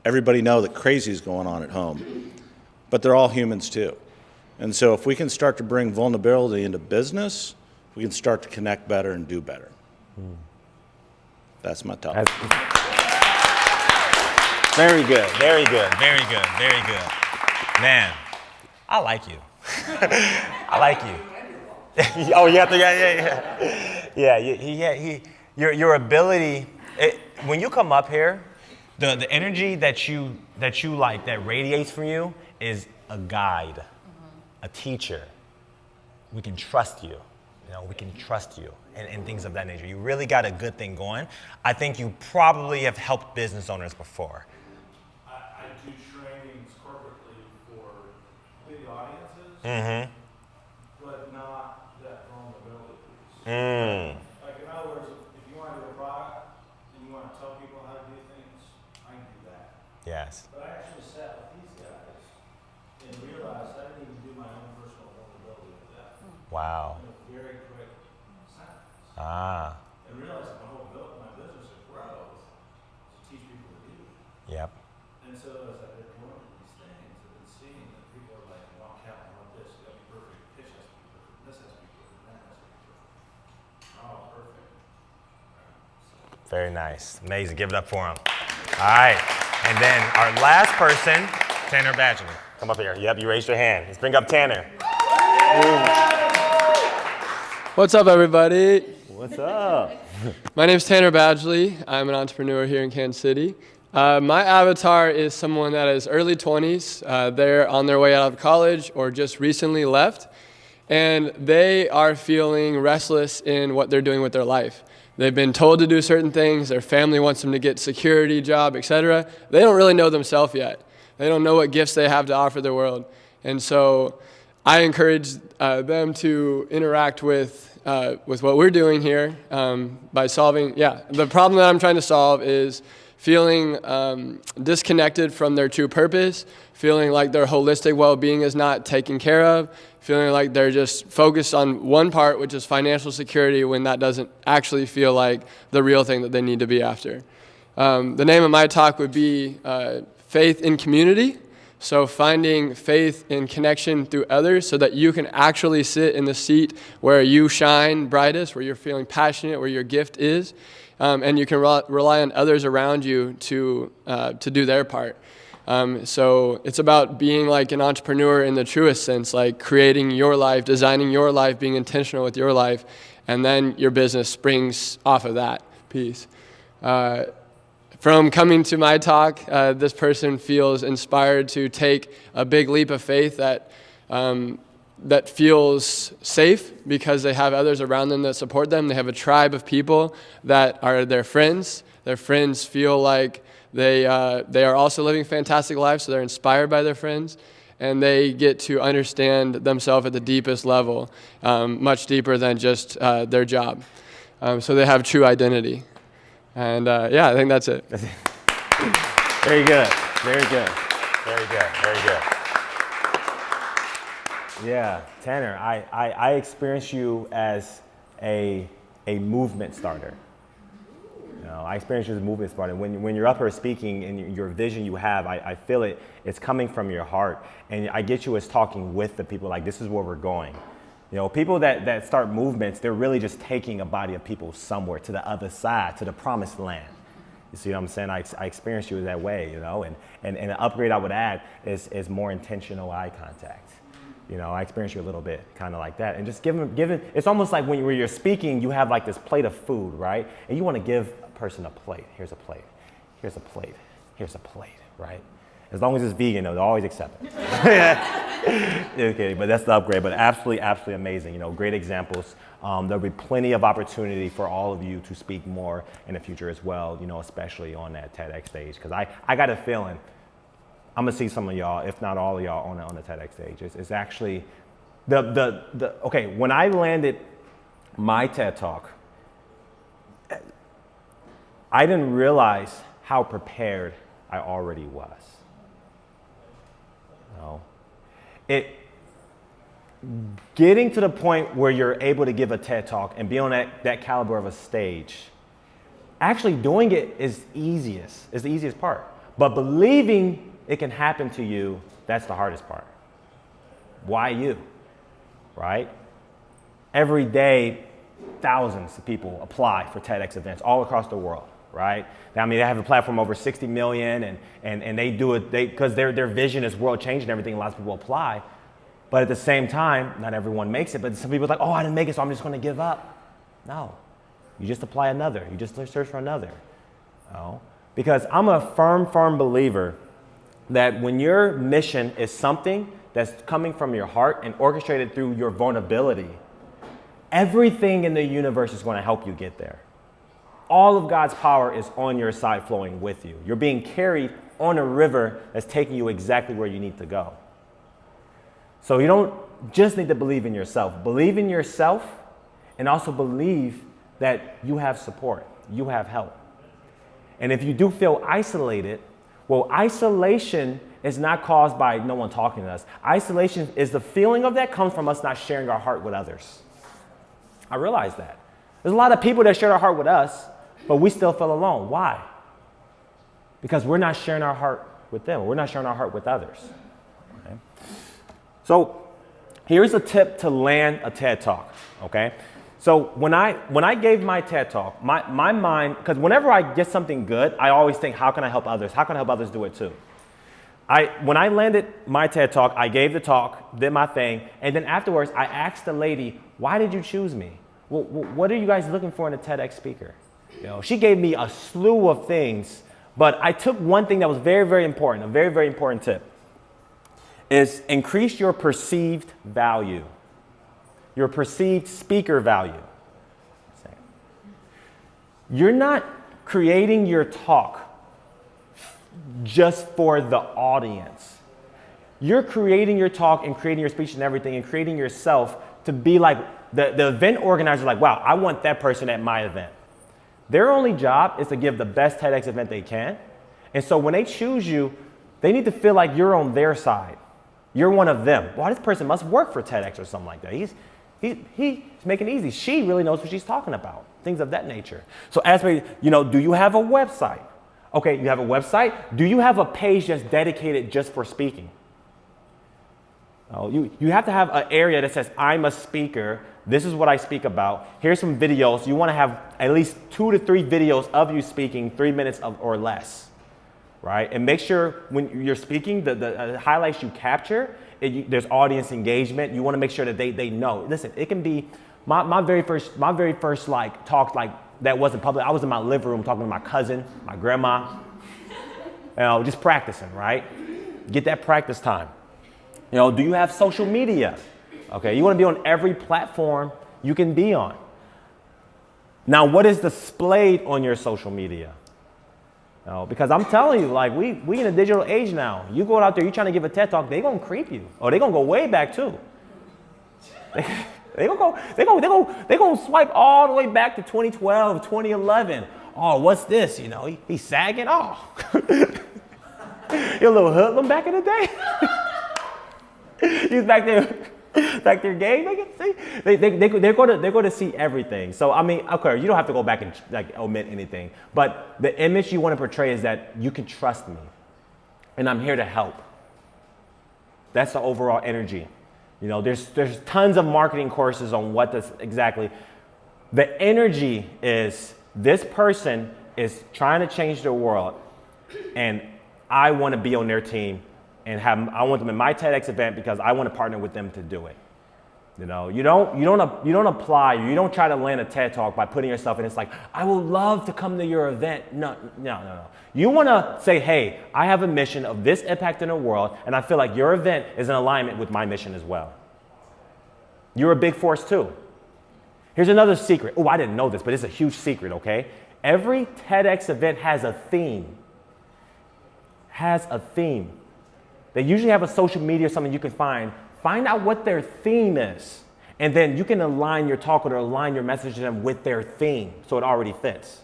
everybody know that crazy is going on at home. But they're all humans too. And so if we can start to bring vulnerability into business, we can start to connect better and do better. That's my talk. Very good, very good, very good, very good. Man, I like you. I like you. Oh, you have to, yeah. Your ability, when you come up here, the energy that you like, that radiates from you is a guide, a teacher. We can trust you. We can trust you and things of that nature. You really got a good thing going. I think you probably have helped business owners before. I do trainings corporately for big audiences, but not that vulnerability piece. Like in other words, if you want to do a product and you want to tell people how to do things, I can do that. Yes. But I actually sat with these guys and realized I didn't even do my own personal vulnerability with them. Wow. In a very quick sentence. And realized that my business has grown to teach people to do it. Yep. And so as I've been going to these things, I've been seeing that people are like, well, Cal, I want this, it's got to be perfect, pitch has to be perfect, this has to be perfect, that has to be perfect. Oh, perfect. Very nice. Amazing. Give it up for him. All right. And then our last person, Tanner Badgley. Come up here. Yep, you raised your hand. Let's bring up Tanner. What's up, everybody? What's up? My name's Tanner Badgley. I'm an entrepreneur here in Kansas City. My avatar is someone that is early 20s. They're on their way out of college or just recently left, and they are feeling restless in what they're doing with their life. They've been told to do certain things. Their family wants them to get security, job, etc. They don't really know themselves yet. They don't know what gifts they have to offer the world. And so I encourage them to interact with what we're doing here by solving, the problem that I'm trying to solve is feeling disconnected from their true purpose, feeling like their holistic well-being is not taken care of, feeling like they're just focused on one part, which is financial security, when that doesn't actually feel like the real thing that they need to be after. The name of my talk would be Faith in Community. So finding faith in connection through others so that you can actually sit in the seat where you shine brightest, where you're feeling passionate, where your gift is, and you can rely on others around you to do their part. So it's about being like an entrepreneur in the truest sense, like creating your life, designing your life, being intentional with your life, and then your business springs off of that piece. From coming to my talk, this person feels inspired to take a big leap of faith that feels safe because they have others around them that support them. They have a tribe of people that are their friends. Their friends feel like they are also living fantastic lives, so they're inspired by their friends. And they get to understand themselves at the deepest level, much deeper than just their job. So they have true identity. And I think that's it. Very good. Very good. Very good. Very good. Yeah, Tanner, I experience you as a movement starter. I experience you as a movement starter. When you're up here speaking and your vision you have, I feel it. It's coming from your heart. And I get you as talking with the people, like this is where we're going. People that start movements, they're really just taking a body of people somewhere to the other side, to the promised land. You see what I'm saying? I experience you that way, and an upgrade I would add is more intentional eye contact. I experience you a little bit kind of like that. And just giving, it's almost like when you're speaking, you have like this plate of food, right? And you want to give a person a plate. Here's a plate. Here's a plate. Here's a plate, right? As long as it's vegan, they'll always accept it. Okay, but that's the upgrade. But absolutely, absolutely amazing. Great examples. There'll be plenty of opportunity for all of you to speak more in the future as well. Especially on that TEDx stage, because I got a feeling I'm gonna see some of y'all, if not all of y'all, on the TEDx stage. It's actually okay. When I landed my TED Talk, I didn't realize how prepared I already was. Getting to the point where you're able to give a TED Talk and be on that caliber of a stage, actually doing it is the easiest part. But believing it can happen to you, that's the hardest part. Why you, right? Every day, thousands of people apply for TEDx events all across the world, right? They have a platform over 60 million, and they do it because their vision is world changing. Everything. Lots of people apply, But at the same time, not everyone makes it, but some people are like, oh, I didn't make it, so I'm just gonna give up. No, you just apply another. You just search for another. No, because I'm a firm believer that when your mission is something that's coming from your heart and orchestrated through your vulnerability, everything in the universe is gonna help you get there. All of God's power is on your side flowing with you. You're being carried on a river that's taking you exactly where you need to go. So you don't just need to believe in yourself. Believe in yourself and also believe that you have support, you have help. And if you do feel isolated, well, isolation is not caused by no one talking to us. Isolation is the feeling of that comes from us not sharing our heart with others. I realize that. There's a lot of people that share their heart with us, but we still feel alone. Why? Because we're not sharing our heart with them. We're not sharing our heart with others. Okay? So here's a tip to land a TED Talk, okay? So when I gave my TED Talk, my mind, because whenever I get something good, I always think, how can I help others? How can I help others do it too? When I landed my TED Talk, I gave the talk, did my thing, and then afterwards, I asked the lady, why did you choose me? Well, what are you guys looking for in a TEDx speaker? You know, she gave me a slew of things, but I took one thing that was very, very important, a very, very important tip, is increase your perceived value, your perceived speaker value. You're not creating your talk just for the audience. You're creating your talk and creating your speech and everything and creating yourself to be like the event organizer, like, wow, I want that person at my event. Their only job is to give the best TEDx event they can. And so when they choose you, they need to feel like you're on their side. You're one of them. Well, this person must work for TEDx or something like that. He's making it easy. She really knows what she's talking about. Things of that nature. So ask me, do you have a website? Okay, you have a website. Do you have a page that's dedicated just for speaking? Oh, you have to have an area that says, I'm a speaker. This is what I speak about. Here's some videos. You want to have at least 2 to 3 videos of you speaking 3 minutes or less, right? And make sure when you're speaking, the highlights you capture, there's audience engagement. You want to make sure that they know. Listen, it can be my very first like talk like that wasn't public. I was in my living room talking to my cousin, my grandma, just practicing, right? Get that practice time. Do you have social media? Okay, you want to be on every platform you can be on. Now, what is displayed on your social media? Because I'm telling you, like we in a digital age now. You go out there, you trying to give a TED Talk, they gonna creep you, or they gonna go way back too. They gonna swipe all the way back to 2012, 2011. Oh, what's this? He's sagging. Oh, you're a little hoodlum back in the day. He's back there gay. They're going to see everything. So I mean, okay, you don't have to go back and like omit anything, but the image you want to portray is that you can trust me, and I'm here to help. That's the overall energy. There's tons of marketing courses on what this exactly. The energy is this person is trying to change the world, and I want to be on their team. And I want them in my TEDx event because I want to partner with them to do it. You don't apply. You don't try to land a TED Talk by putting yourself in. It's like, I would love to come to your event. No. You want to say, hey, I have a mission of this impact in the world, and I feel like your event is in alignment with my mission as well. You're a big force too. Here's another secret. Oh, I didn't know this, but it's a huge secret. Okay, every TEDx event has a theme. They usually have a social media or something you can find. Find out what their theme is. And then you can align your talk or align your message to them with their theme so it already fits.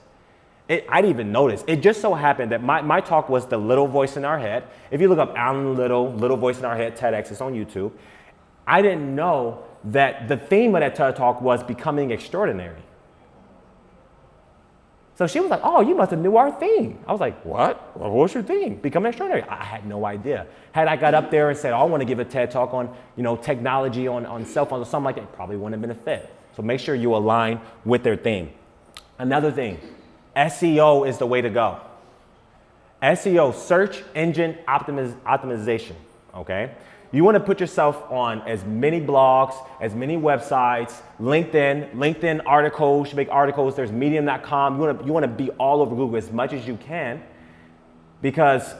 I didn't even notice. It just so happened that my talk was the little voice in our head. If you look up Alan Little voice in our head, TEDx, it's on YouTube. I didn't know that the theme of that TED Talk was becoming extraordinary. So she was like, oh, you must have knew our theme. I was like, what? Well, what's your theme? Become extraordinary. I had no idea. Had I got up there and said, oh, I want to give a TED Talk on, technology on cell phones or something like that, it probably wouldn't have been a fit. So make sure you align with their theme. Another thing, SEO is the way to go. SEO, search engine optimization, okay? You want to put yourself on as many blogs, as many websites, LinkedIn articles, you make articles, there's medium.com. You want to be all over Google as much as you can, because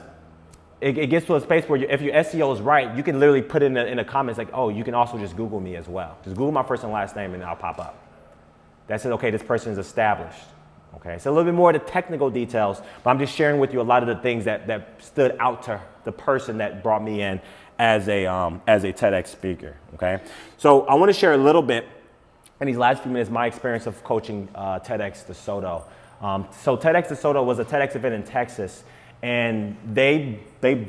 it gets to a space where if your SEO is right, you can literally put in the comments like, oh, you can also just Google me as well. Just Google my first and last name and I'll pop up. That says, okay, this person is established. Okay, so a little bit more of the technical details, but I'm just sharing with you a lot of the things that stood out to the person that brought me in as a TEDx speaker. Okay, so I want to share a little bit in these last few minutes my experience of coaching TEDx DeSoto. So TEDx DeSoto was a TEDx event in Texas, and they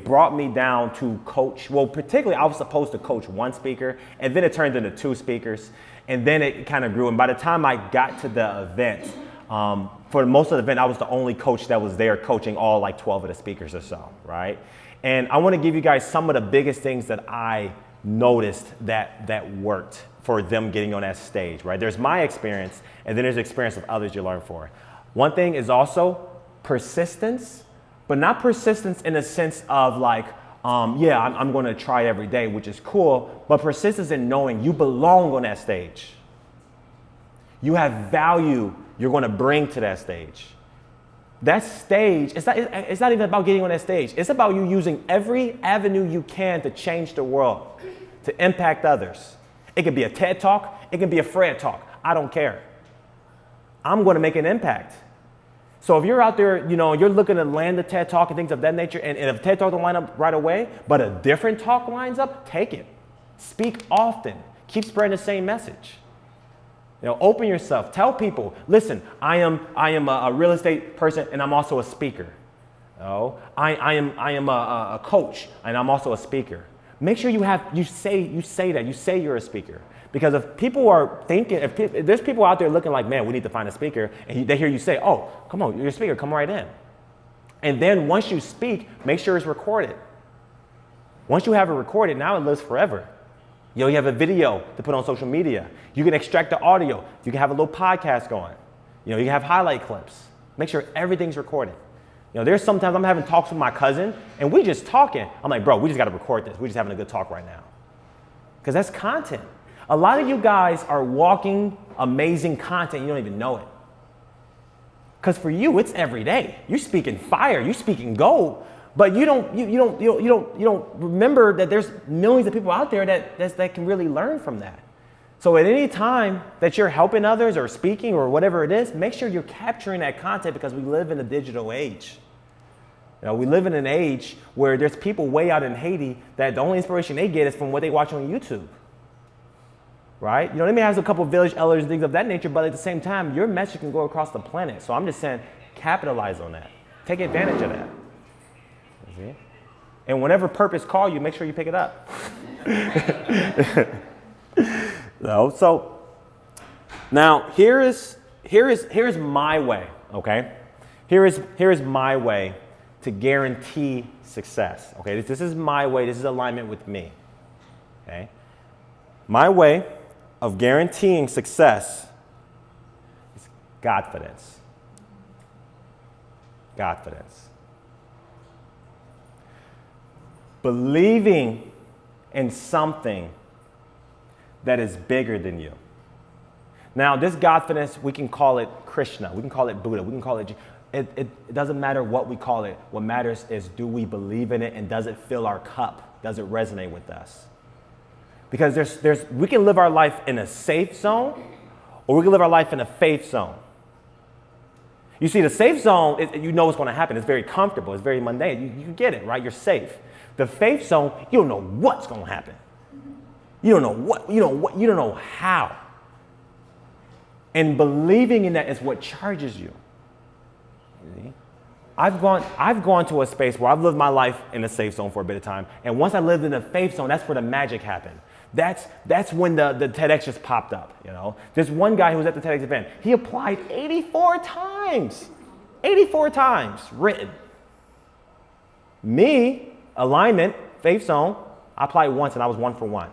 brought me down to coach. Well, particularly I was supposed to coach one speaker, and then it turned into two speakers, and then it kind of grew. And by the time I got to the event, for most of the event, I was the only coach that was there coaching all like 12 of the speakers or so, right? And I want to give you guys some of the biggest things that I noticed that worked for them getting on that stage, right? There's my experience, and then there's the experience of others you learn for. One thing is also persistence, but not persistence in the sense of like, yeah, I'm going to try every day, which is cool, but persistence in knowing you belong on that stage. You have value you're going to bring to that stage. That stage, it's not even about getting on that stage. It's about you using every avenue you can to change the world, to impact others. It could be a TED Talk. It can be a Fred Talk. I don't care. I'm going to make an impact. So if you're out there, you're looking to land a TED Talk and things of that nature, and if TED Talk don't line up right away, but a different talk lines up, take it. Speak often. Keep spreading the same message. Open yourself. Tell people, listen, I am a real estate person and I'm also a speaker. I am a coach and I'm also a speaker. Make sure you say that. You say you're a speaker. Because if people are thinking, if there's people out there looking like, man, we need to find a speaker, and they hear you say, oh, come on, you're a speaker, come right in. And then once you speak, make sure it's recorded. Once you have it recorded, now it lives forever. You have a video to put on social media. You can extract the audio. You can have a little podcast going. You can have highlight clips. Make sure everything's recorded. There's sometimes I'm having talks with my cousin, and we just talking. I'm like, bro, we just got to record this. We're just having a good talk right now. Because that's content. A lot of you guys are walking amazing content. You don't even know it. Because for you, it's every day. You're speaking fire. You're speaking gold. But you don't remember that there's millions of people out there that can really learn from that. So at any time that you're helping others or speaking or whatever it is, make sure you're capturing that content, because we live in a digital age. We live in an age where there's people way out in Haiti that the only inspiration they get is from what they watch on YouTube. Right? They may have a couple of village elders and things of that nature, but at the same time, your message can go across the planet. So I'm just saying, capitalize on that. Take advantage of that. See? And whenever purpose calls you, make sure you pick it up. So now here is my way, okay? Here is my way to guarantee success. Okay, this is my way. This is alignment with me. Okay, my way of guaranteeing success is Godfidence. Godfidence. Believing in something that is bigger than you. Now, this Godfidence, we can call it Krishna, we can call it Buddha, we can call it, it doesn't matter what we call it. What matters is, do we believe in it, and does it fill our cup? Does it resonate with us? Because we can live our life in a safe zone, or we can live our life in a faith zone. You see, the safe zone, you know what's going to happen. It's very comfortable. It's very mundane. You get it, right? You're safe. The faith zone, you don't know what's going to happen. You don't know what, you don't know how. And believing in that is what charges you. See? I've gone to a space where I've lived my life in a safe zone for a bit of time. And once I lived in the faith zone, that's where the magic happened. That's when the TEDx just popped up, There's one guy who was at the TEDx event. He applied 84 times. 84 times written. Me, alignment, faith zone, I applied once and I was 1 for 1.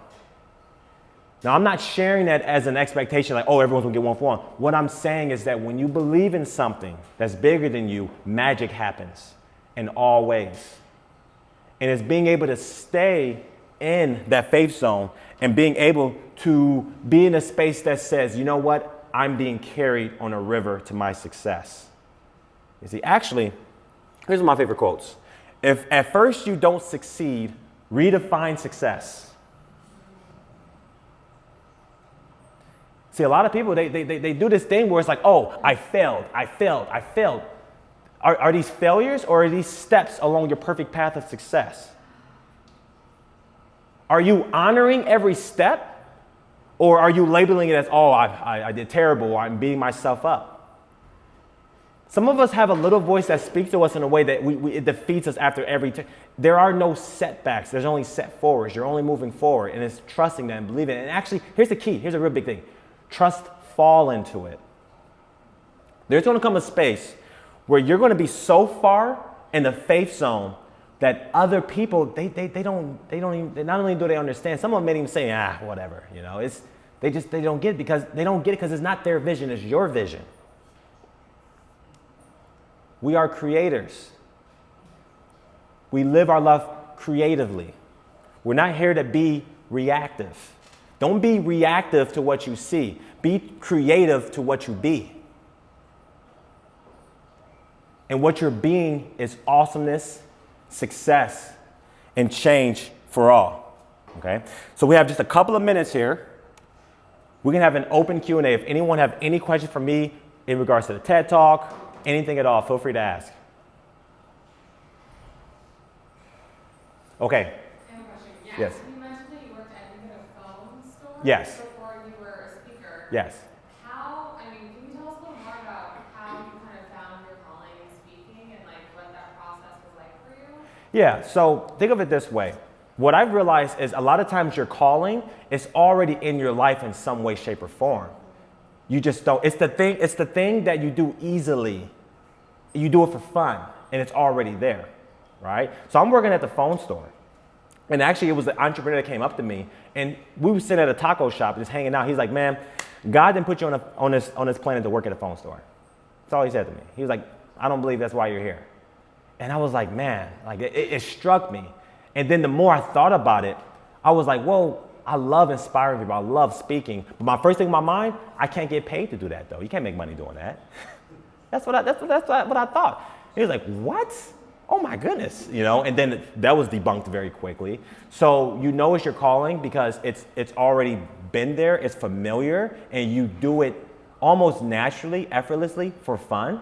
Now, I'm not sharing that as an expectation like, oh, everyone's gonna get 1 for 1. What I'm saying is that when you believe in something that's bigger than you, magic happens in all ways. And it's being able to stay in that faith zone and being able to be in a space that says, you know what, I'm being carried on a river to my success. You see, actually, here's one of my favorite quotes. If at first you don't succeed, redefine success. See, a lot of people, they do this thing where it's like, oh, I failed. Are these failures or are these steps along your perfect path of success? Are you honoring every step? Or are you labeling it as, oh, I did terrible, or I'm beating myself up? Some of us have a little voice that speaks to us in a way that it defeats us after every there are no setbacks. There's only set forwards. You're only moving forward, and it's trusting that and believing it. And actually, here's the key. Here's a real big thing. Trust fall into it. There's going to come a space where you're going to be so far in the faith zone that other people, they not only do they understand, some of them may even say, whatever, you know, they don't get it because it's not their vision, it's your vision. We are creators. We live our life creatively. We're not here to be reactive. Don't be reactive to what you see. Be creative to what you be. And what you're being is awesomeness, success, and change for all. Okay? So we have just a couple of minutes here. We can have an open Q&A. If anyone have any questions for me in regards to the TED Talk, anything at all, feel free to ask. Okay. I have a question. Yes. You mentioned that you worked at a phone store Yes. before you were a speaker. Yes. Can you tell us a little more about how you kind of found your calling in speaking and like what that process was like for you? Yeah, so think of it this way. What I've realized is a lot of times your calling is already in your life in some way, shape, or form. You just don't. It's the thing that you do easily. You do it for fun, and it's already there, right? So I'm working at the phone store. And actually, it was the entrepreneur that came up to me, and we were sitting at a taco shop just hanging out. He's like, man, God didn't put you on this planet to work at a phone store. That's all he said to me. He was like, I don't believe that's why you're here. And I was like, man, like it struck me. And then the more I thought about it, I was like, whoa, I love inspiring people. I love speaking. But my first thing in my mind, I can't get paid to do that, though. You can't make money doing that. That's what I thought. He was like, what? Oh my goodness, you know, and then that was debunked very quickly. So you know it's your calling because it's already been there, it's familiar, and you do it almost naturally, effortlessly for fun.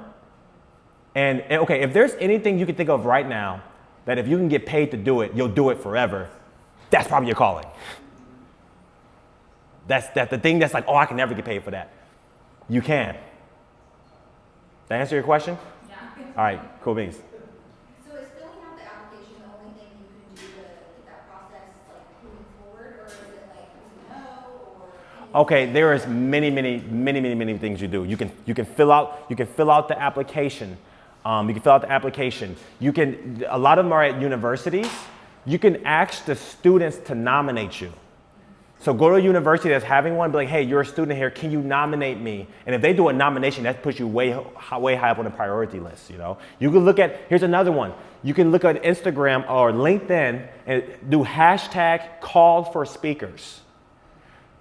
And okay, if there's anything you can think of right now that if you can get paid to do it, you'll do it forever, that's probably your calling. That's the thing that's like, oh, I can never get paid for that. You can. Did that answer your question? Yeah. All right, cool beans. So is filling out the application the only thing you can do to get that process like moving forward, or is it like no, or? Okay, there is many things you do. You can fill out the application. A lot of them are at universities. You can ask the students to nominate you. So go to a university that's having one, be like, hey, you're a student here, can you nominate me? And if they do a nomination, that puts you way high up on the priority list, you know? You can look at, here's another one. You can look at Instagram or LinkedIn and do hashtag call for speakers.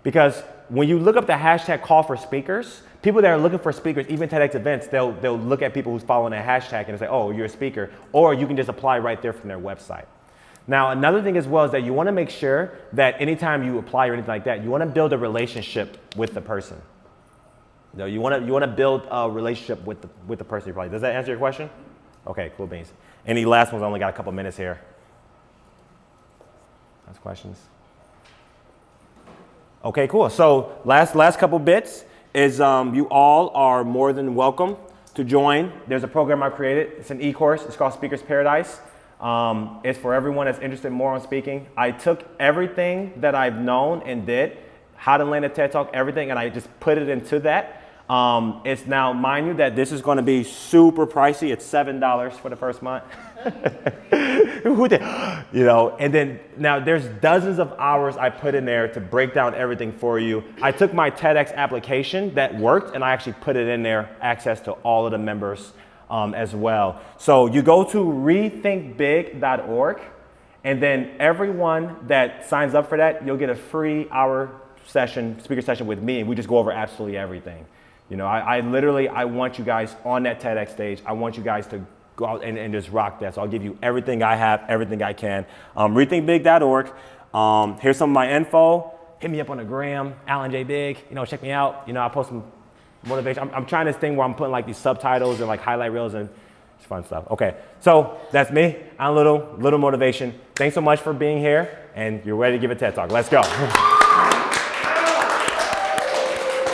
Because when you look up the hashtag call for speakers, people that are looking for speakers, even TEDx events, they'll look at people who's following that hashtag and say, oh, you're a speaker. Or you can just apply right there from their website. Now, another thing as well is that you want to make sure that anytime you apply or anything like that, you want to build a relationship with the person. You want to build a relationship with the person you apply. Does that answer your question? Okay, cool beans. Any last ones? I only got a couple minutes here. Last questions? Okay, cool. So last couple bits is you all are more than welcome to join. There's a program I created. It's an e-course. It's called Speaker's Paradise. It's for everyone that's interested more on speaking. I took everything that I've known and did, how to land a TED Talk, everything, and I just put it into that. It's now, mind you, that this is going to be super pricey. It's $7 for the first month. You know, and then now there's dozens of hours I put in there to break down everything for you. I took my TEDx application that worked, and I actually put it in there, access to all of the members as well. So you go to rethinkbig.org And then everyone that signs up for that, you'll get a free hour session, speaker session with me, and we just go over absolutely everything. You know, I literally want you guys on that TEDx stage. I want you guys to go out and just rock that. So I'll give you everything I have, everything I can. Rethinkbig.org. Here's some of my info. Hit me up on the gram, Alan J. Big. You know, check me out. You know, I post some motivation. I'm trying this thing where I'm putting like these subtitles and like highlight reels and it's fun stuff. Okay, so that's me. I'm Little Motivation. Thanks so much for being here, and you're ready to give a TED Talk. Let's go.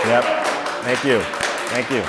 Yep. Thank you. Thank you.